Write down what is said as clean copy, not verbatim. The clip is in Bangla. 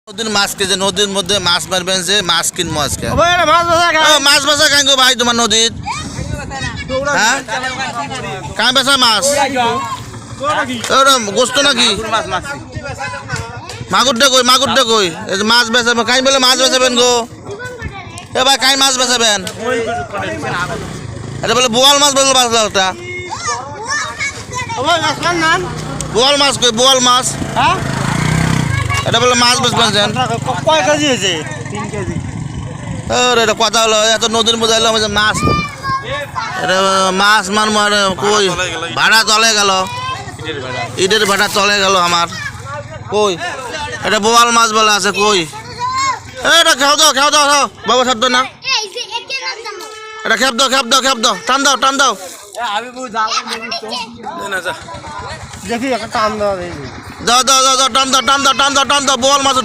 নদীর মাছ কে যে নদীর মধ্যে মাছ মারবেন যে মাছ কিনবো আজকে মাছ বেচা কাই গো ভাই তোমার নদীর হ্যাঁ কাই বেচা মাছ গোস্ত নাকি মাগুরটা কই এই যে মাছ বেচাবেন কাই বলে মাছ বেচাবেন গো এ ভাই কাই মাছ বেচাবেন এটা বলে বোয়াল মাছ বলে বাঁচলো ওটা বোয়াল মাছ কই বোয়াল মাছ এটা বলে মাছ বেচবেন কয় কেজি হয়েছে 3 কেজি এটা কথা হলো এত নদীর মধ্যে এলাম মাছ এটা মাছ মারবো আর কই ভাড়া চলে গেল ঈদের ভাড়া চলে গেল আমার কই এটা বোয়াল মাছ বলে আছে কই এটা খেও দাও বাবা শব্দ না এটা খেপ দাও টান দাও দেখি একটা টান দেওয়া দাও টান দাও বোয়াল মাছ